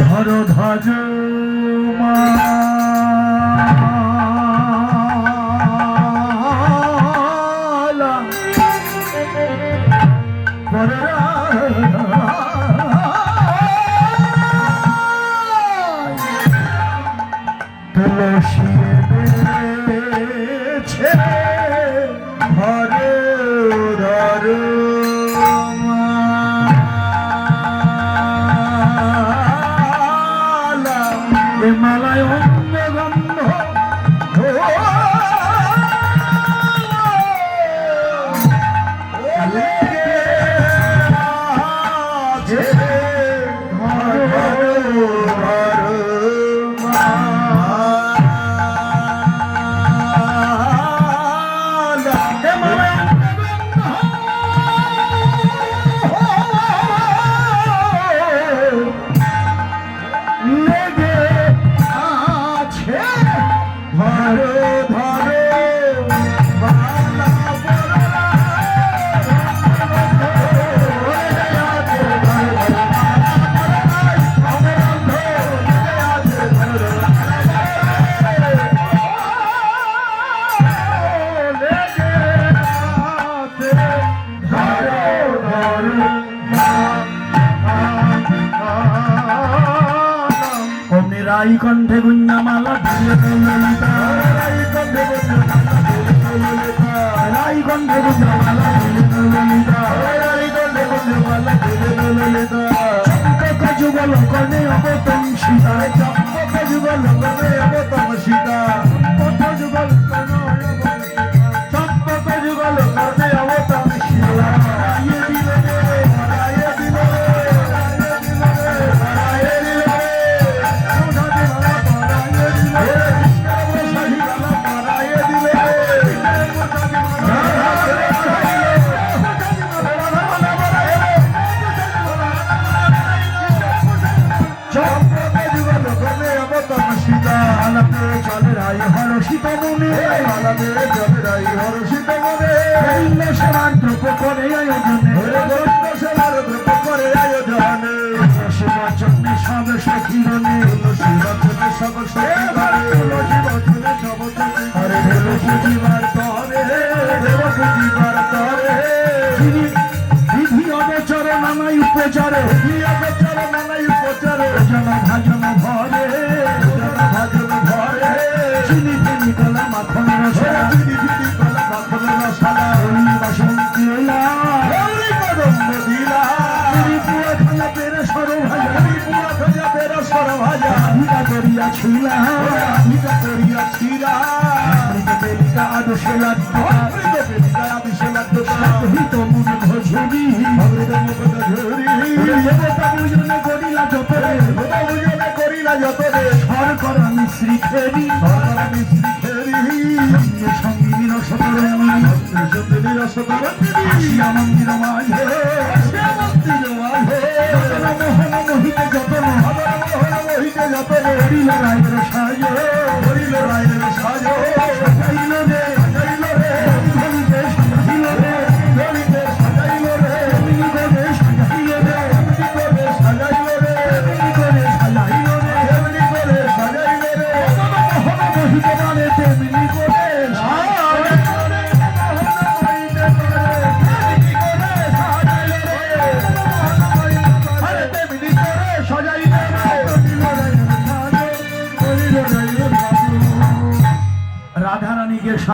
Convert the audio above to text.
ধরো ধরো মালা তুলসী বেছে ধরো ধরো মালায় অন্য গন্ধ রাই কণ্ঠে গুঞ্জামালা রাই কণ্ঠে গুঞ্জামালা চম্পক যুগল কনে অবতম সীতা চম্পক যুগল কনে অবতম সীতা চম্পক যুগল কনে অবতম সীতা চলে রাই হর সীতা মনে চলে রাই হর সীতা মনে সেবার দ্রব্য করে আয়োজনে করে আয়োজনে শিবচন্দ্রে সব সখীরণে শিবচন্দ্রে সব সখীবার তরে দেবপূজিবার তরে বিধি অবচরে নানাই উপচারে জন ভাজন ভরে চিনি চিনি কলা মাখন রসলা বাসন্তী কদম্ব দিলা পুয়া খাজা পেরে সর ভাজা ভিকা করিয়া ছিলা বেলিকা আদর্শে লাগত মুখ ঝুরি দেবতা পূজনে করিলা যতরে সর করা মিশ্রি খেরি সঙ্গী আসিয়া মন্দির মাঝে মোহন মোহিতে যতনে হরিল রায়ের সাজ সাজাইল রে রাধারানীকে